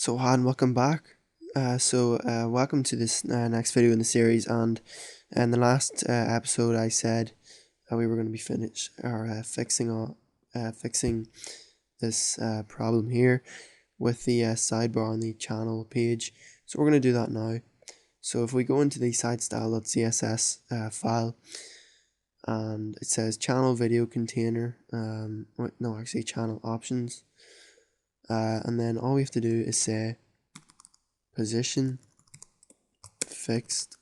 So hi and welcome back. Welcome to this next video in the series. And in the last episode, I said we were going to be fixing this problem here with the sidebar on the channel page. So we're going to do that now. So if we go into the sitestyle.css file, and it says channel video container, channel options. And then all we have to do is say position fixed,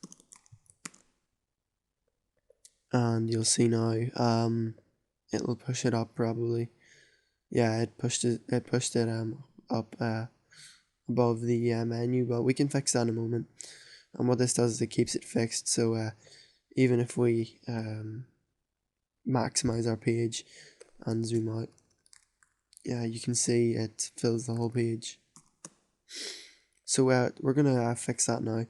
and you'll see now it'll push it up probably. Yeah, it pushed it up above the menu, but we can fix that in a moment. And what this does is it keeps it fixed, so even if we maximize our page and zoom out, yeah, you can see it fills the whole page. So we're gonna fix that now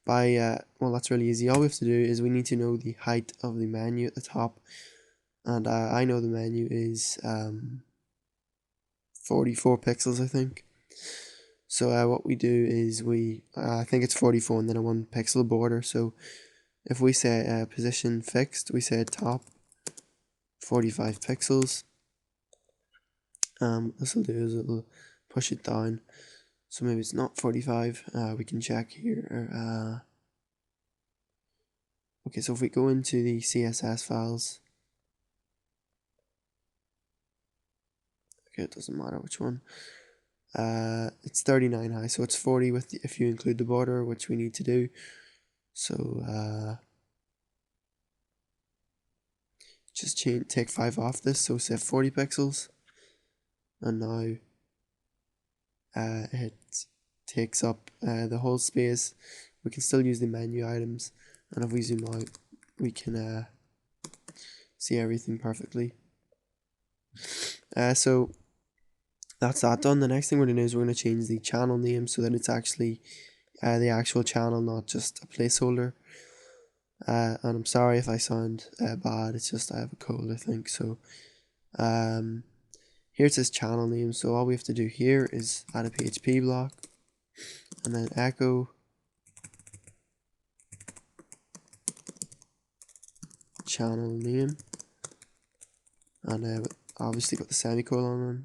by well, that's really easy. All we have to do is we need to know the height of the menu at the top, and I know the menu is 44 pixels, I think. So what we do is I think it's 44 and then a 1 pixel border. So if we say position fixed, we say top 45 pixels. This will do is it'll push it down. So maybe it's not 45. We can check here. Okay, so if we go into the CSS files, okay, it doesn't matter which one. It's 39 high, so it's 40 if you include the border, which we need to do. So just take 5 off this, so say 40 pixels, and now it takes up the whole space. We can still use the menu items, and if we zoom out, we can see everything perfectly. So that's that done. The next thing we're going to do is we're going to change the channel name so that it's actually the actual channel, not just a placeholder. And I'm sorry if I sound bad, it's just I have a cold, I think. So here it says channel name, so all we have to do here is add a PHP block and then echo channel name, and obviously put the semicolon on,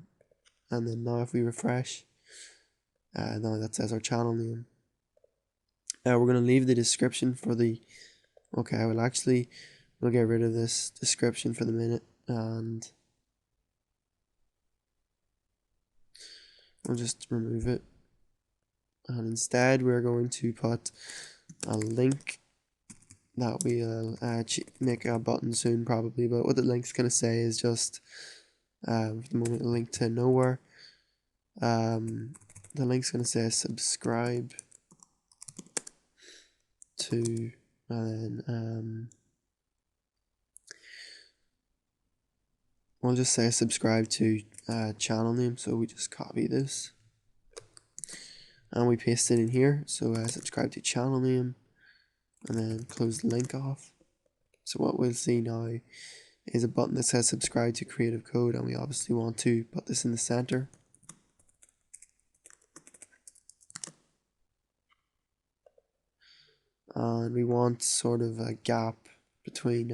and then now if we refresh, now that says our channel name. We're going to leave the description for the we'll get rid of this description for the minute, and we'll just remove it, and instead we're going to put a link that we'll make a button soon probably, but what the link's going to say is just for the moment a link to nowhere. The link's going to say subscribe to, and then we'll just say subscribe to channel name, so we just copy this and we paste it in here. So subscribe to channel name, and then close the link off. So what we'll see now is a button that says subscribe to Creative Code, and we obviously want to put this in the center. And we want sort of a gap between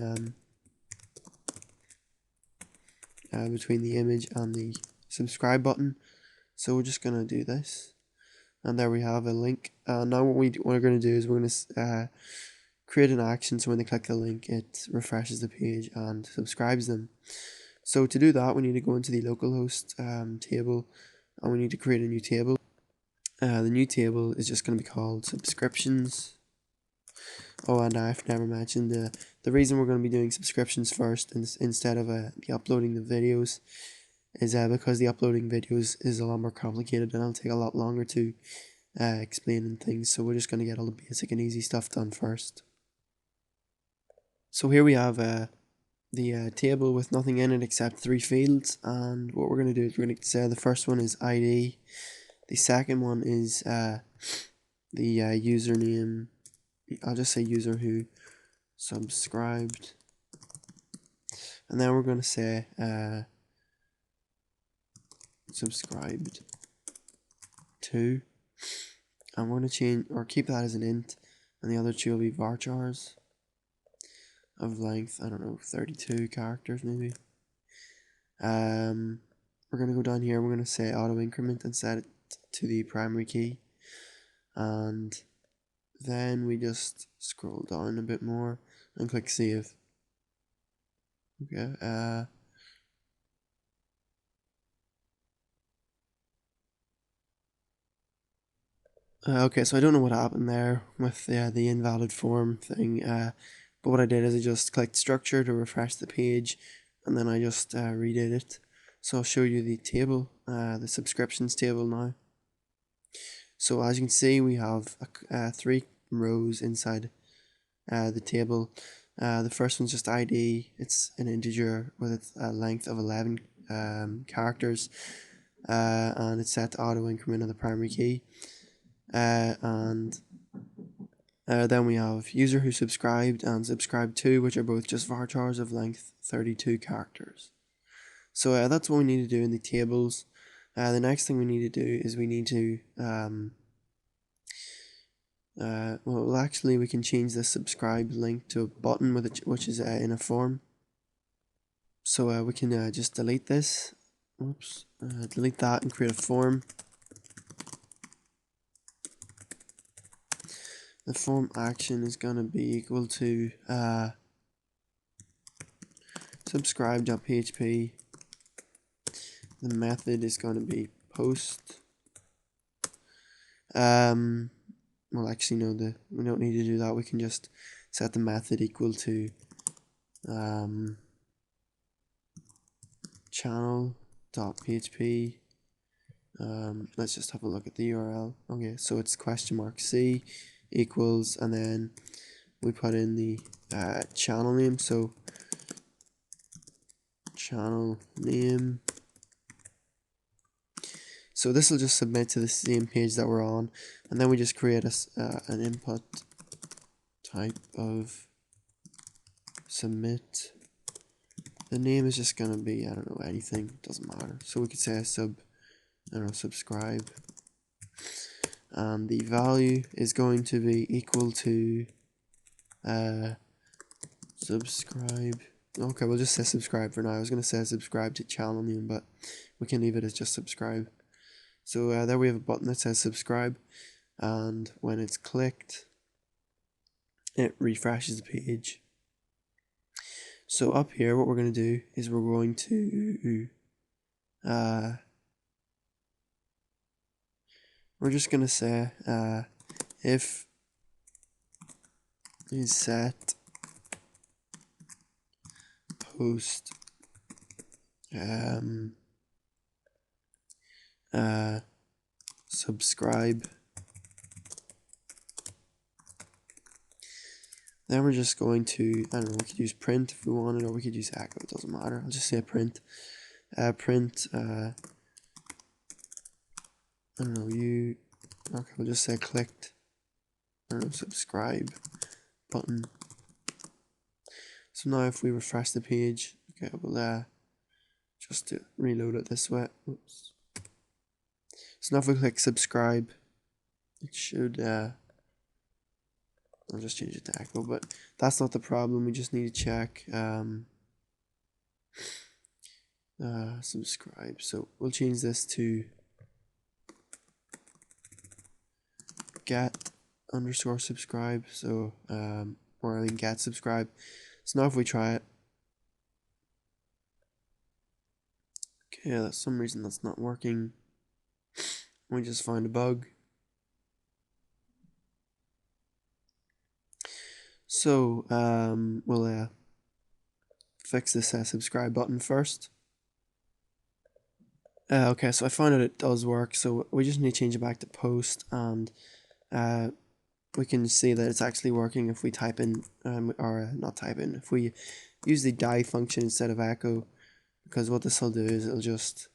the image and the subscribe button. So we're just gonna do this, and there we have a link. Now what we're gonna do is we're gonna create an action, so when they click the link, it refreshes the page and subscribes them. So to do that, we need to go into the localhost table, and we need to create a new table. The new table is just going to be called subscriptions. Oh, and I've never mentioned the reason we're going to be doing subscriptions first instead of uploading the videos is because the uploading videos is a lot more complicated and it'll take a lot longer to explain and things. So we're just going to get all the basic and easy stuff done first. So here we have the table with nothing in it except 3 fields, and what we're going to do is we're going to say the first one is ID, the second one is the username. I'll just say user who subscribed, and then we're going to say subscribed to, and we're going to change or keep that as an int, and the other two will be varchars of length, I don't know, 32 characters maybe. We're going to go down here, we're going to say auto increment and set it to the primary key, and then we just scroll down a bit more and click save. Okay, okay, so I don't know what happened there with the invalid form thing, but what I did is I just clicked structure to refresh the page, and then I just redid it. So I'll show you the table, the subscriptions table now. So as you can see, we have 3 rows inside the table. The first one's just ID. It's an integer with a length of 11 characters, and it's set to auto increment on the primary key. And then we have user who subscribed and subscribed to, which are both just varchars of length 32 characters. So that's what we need to do in the tables. The next thing we need to do is we need to well, actually we can change the subscribe link to a button with it, which is in a form. So we can just delete this. Oops, delete that and create a form. The form action is going to be equal to subscribe.php. The method is going to be post. Well, actually, no, we don't need to do that. We can just set the method equal to channel.php. Let's just have a look at the URL. Okay, so it's $C equals, and then we put in the channel name. So channel name. So this will just submit to the same page that we're on, and then we just create an input type of submit. The name is just gonna be, I don't know, anything, doesn't matter. So we could say subscribe, and the value is going to be equal to subscribe. Okay, we'll just say subscribe for now. I was gonna say subscribe to channel name, but we can leave it as just subscribe. So there we have a button that says subscribe, and when it's clicked, it refreshes the page. So up here, what we're going to do is we're going to we're just going to say if is set post subscribe. Then we're just going to, I don't know, we could use print if we wanted, or we could use echo, it doesn't matter. I'll just say print. Print, I don't know, okay, we'll just say clicked, I don't know, subscribe button. So now if we refresh the page, okay, we'll just to reload it this way. Oops. So now if we click subscribe, it should, I'll just change it to echo, but that's not the problem. We just need to check subscribe. So we'll change this to get underscore subscribe. So or I mean get subscribe. So now if we try it, okay, that's some reason that's not working. We just find a bug. So we'll fix this subscribe button first. Okay, so I found out it does work, so we just need to change it back to post, and we can see that it's actually working if we type in, or not type in, if we use the theyve function instead of echo, because what this will do is it'll just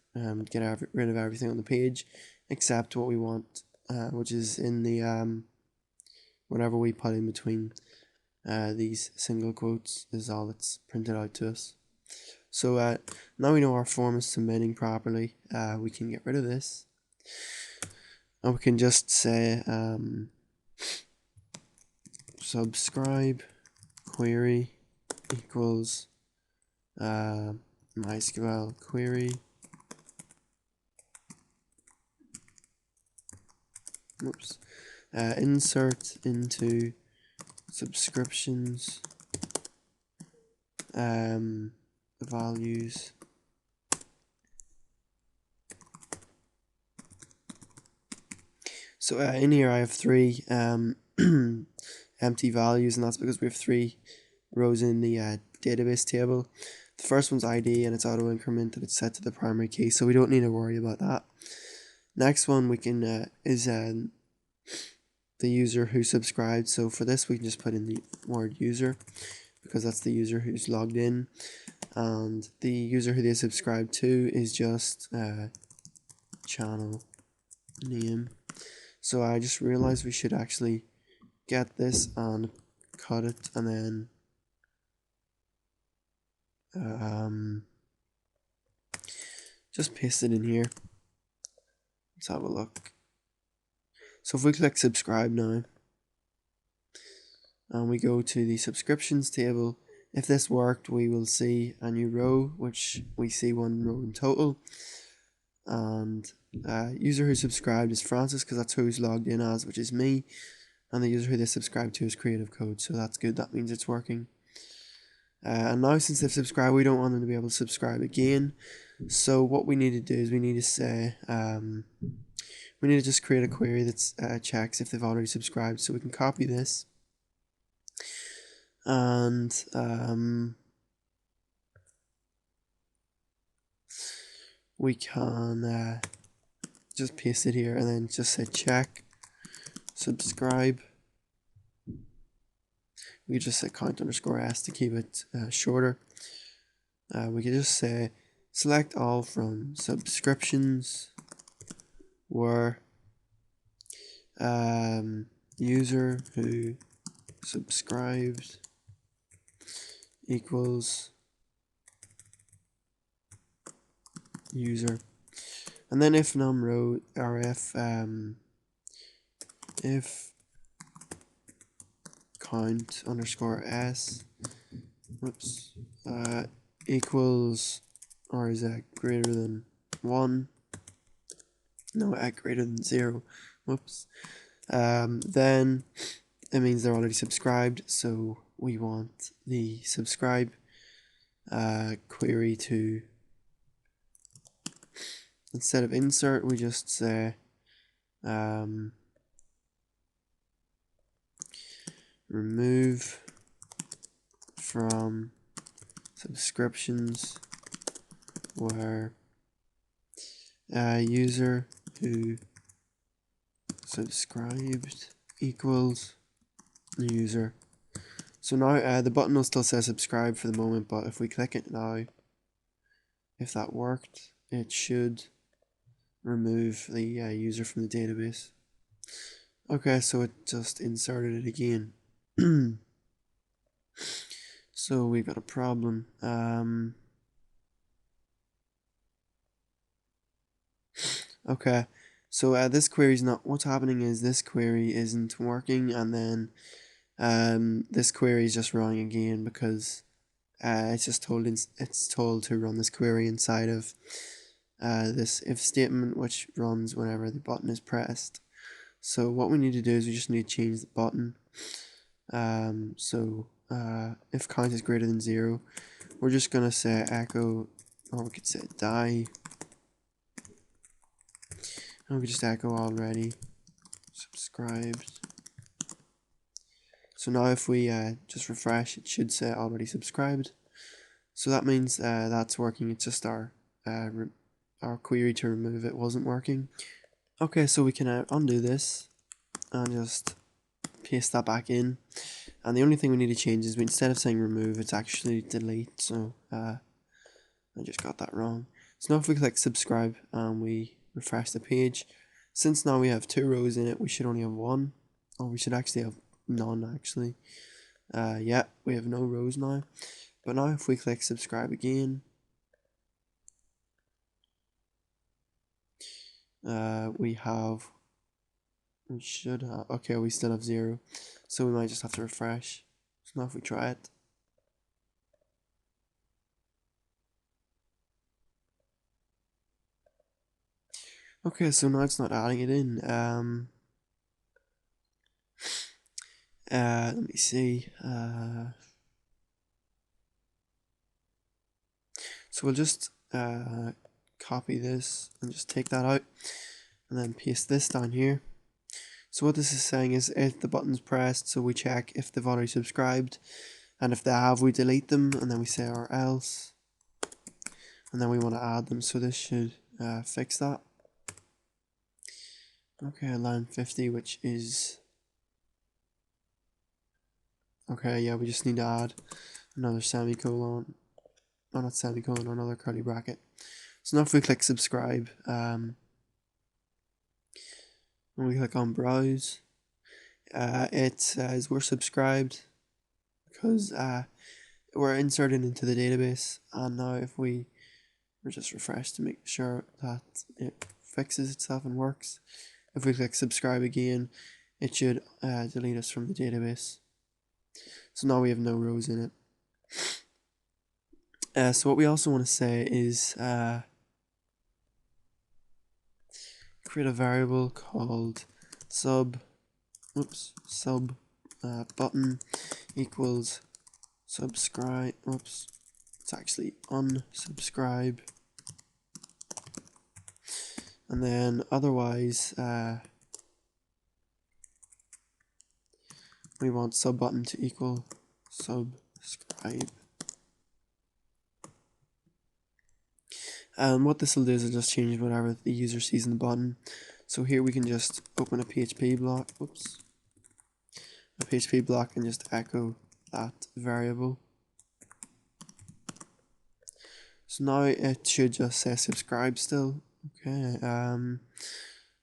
get rid of everything on the page except what we want, which is in the whatever we put in between these single quotes is all that's printed out to us. So now we know our form is submitting properly. We can get rid of this, and we can just say subscribe query equals MySQL query. Oops. Insert into subscriptions values so in here I have three empty values, and that's because we have three rows in the database table. The first one's ID and it's auto increment and it's set to the primary key, so we don't need to worry about that. Next one we can is the user who subscribed. So for this we can just put in the word user because that's the user who's logged in, and the user who they subscribe to is just channel name. So I just realized we should actually get this and cut it and then just paste it in here. Let's have a look. So if we click subscribe now and we go to the subscriptions table, if this worked we will see a new row, which we see one row in total, and user who subscribed is Francis because that's who he's logged in as, which is me, and the user who they subscribed to is Creative Code, so that's good, that means it's working. And now since they've subscribed we don't want them to be able to subscribe again, so what we need to do is we need to say we need to just create a query that checks if they've already subscribed. So we can copy this and we can just paste it here and then just say check subscribe. We could just say count_s to keep it shorter. We could just say select all from subscriptions where user who subscribed equals user, and then if num row or if count_s equals or is that greater than 1, no, at greater than 0, then it means they're already subscribed, so we want the subscribe query to, instead of insert we just say remove from subscriptions where user who subscribed equals user. So now the button will still say subscribe for the moment, but if we click it now, if that worked, it should remove the user from the database. Okay, so it just inserted it again. So we've got a problem. Okay, so this query is not, what's happening is this query isn't working, and then this query is just running again because it's just told to run this query inside of this if statement, which runs whenever the button is pressed. So what we need to do is we just need to change the button. If count is greater than 0, we're just gonna say echo, or we could say die, and we could just echo already subscribed. So now if we just refresh, it should say already subscribed. So that means that's working. It's just our query to remove it wasn't working. Okay, so we can undo this and just paste that back in. And the only thing we need to change is instead of saying remove, it's actually delete. So I just got that wrong. So now if we click subscribe and we refresh the page, since now we have 2 rows in it, we should only have 1, or we should actually have none actually. Yeah, we have no rows now. But now if we click subscribe again, we have We should have, okay, we still have 0, so we might just have to refresh. So now if we try it. Okay, so now it's not adding it in. Let me see. So we'll just copy this and just take that out and then paste this down here. So what this is saying is if the button's pressed, so we check if they've already subscribed, and if they have, we delete them, and then we say or else, and then we want to add them, so this should fix that. Okay, line 50, which is, okay, yeah, we just need to add another semicolon, not semicolon, another curly bracket. So now if we click subscribe, and we click on browse, it says we're subscribed because we're inserted into the database, and now if we're just refresh to make sure that it fixes itself and works. If we click subscribe again, it should delete us from the database. So now we have no rows in it. So what we also want to say is create a variable called sub button equals subscribe. Oops, it's actually unsubscribe. And then otherwise, we want sub button to equal subscribe. And what this will do is it'll just change whatever the user sees in the button. So here we can just open a PHP block, a PHP block, and just echo that variable. So now it should just say subscribe still. Okay,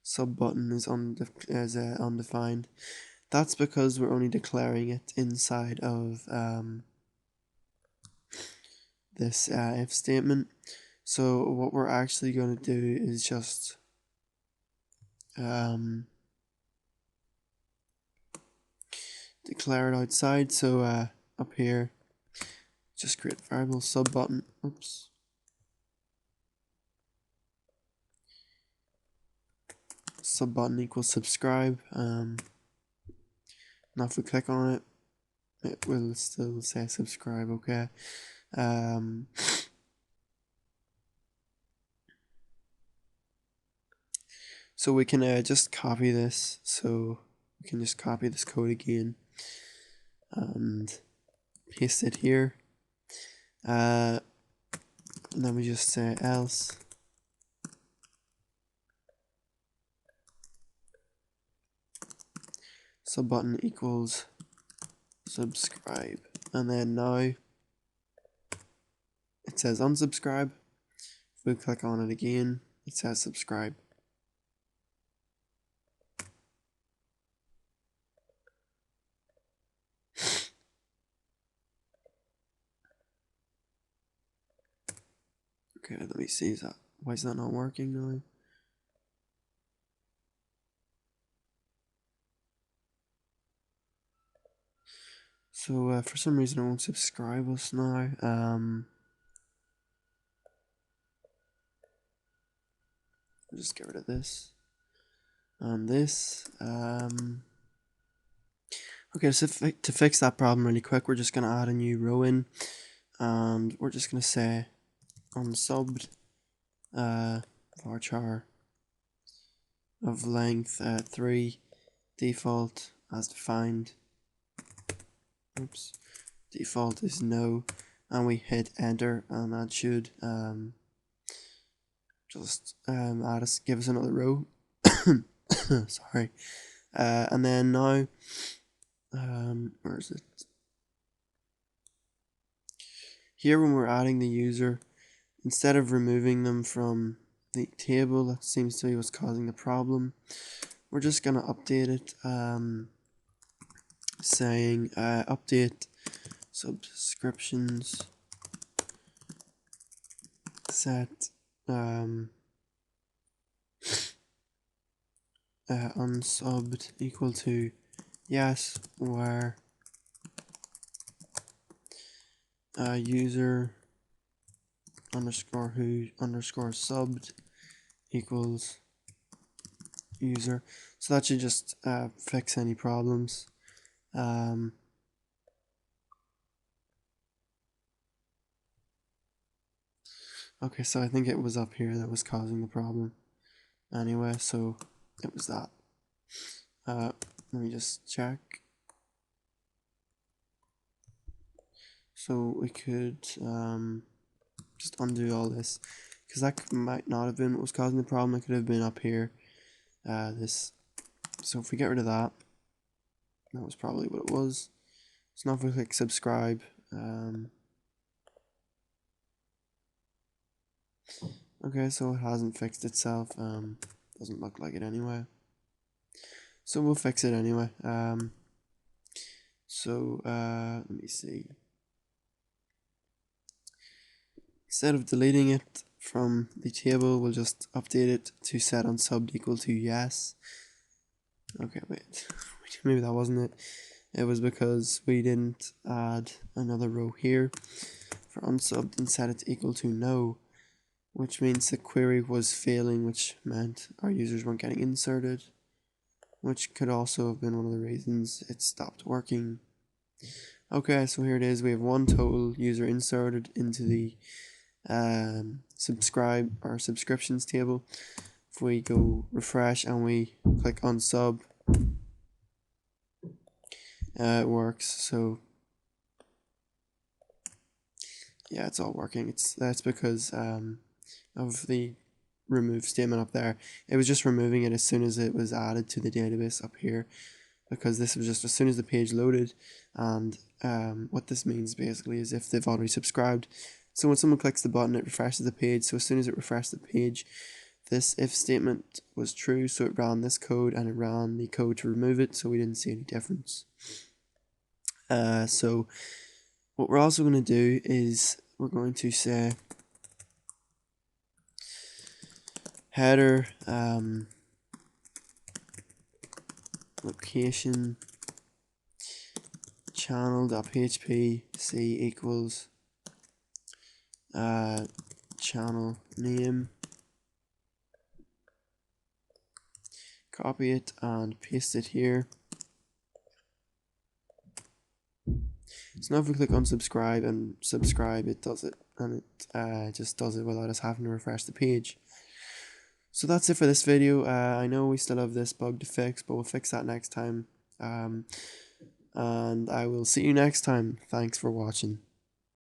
sub button is undefined. That's because we're only declaring it inside of this if statement. So what we're actually going to do is just declare it outside. So up here, just create variable sub button. Sub button equals subscribe. Now if we click on it, it will still say subscribe. Okay. So we can just copy this. So we can just copy this code again and paste it here. And then we just say else. Sub button equals subscribe. And then now it says unsubscribe. If we click on it again, it says subscribe. Okay, let me see, why is that not working now? So for some reason it won't subscribe us now. I'll just get rid of this and this. Okay, so to fix that problem really quick, we're just gonna add a new row in, and we're just gonna say unsubbed varchar of length 3 default as defined. Default is no, and we hit enter, and that should just give us another row. Sorry. And then now, where is it? Here, when we're adding the user, instead of removing them from the table, that seems to be what's causing the problem, we're just gonna update it, saying update subscriptions set unsubbed equal to yes, where user underscore who underscore subbed equals user. So that should just fix any problems. Okay, so I think it was up here that was causing the problem. Anyway, so it was that. Let me just check. So we could just undo all this, because that might not have been what was causing the problem. It could have been up here. This. So if we get rid of that, that was probably what it was. So now if we click subscribe, okay, so it hasn't fixed itself. Doesn't look like it anyway. So we'll fix it anyway. Let me see. Instead of deleting it from the table, we'll just update it to set unsubbed equal to yes. Okay, wait. Maybe that wasn't it. It was because we didn't add another row here for unsubbed and set it equal to no, which means the query was failing, which meant our users weren't getting inserted, which could also have been one of the reasons it stopped working. Okay, so here it is. We have one total user inserted into the subscriptions table. If we go refresh and we click on sub, it works. So yeah, it's all working. That's because of the remove statement up there. It was just removing it as soon as it was added to the database up here, because this was just as soon as the page loaded. And what this means basically is if they've already subscribed, so when someone clicks the button, it refreshes the page. So as soon as it refreshed the page, this if statement was true, so it ran this code and it ran the code to remove it, so we didn't see any difference. So what we're also going to do is we're going to say header location channel.php c equals channel name, copy it and paste it here. So now if we click on subscribe and subscribe, it does it, and it just does it without us having to refresh the page. So that's it for this video. I know we still have this bug to fix, but we'll fix that next time. And I will see you next time. Thanks for watching.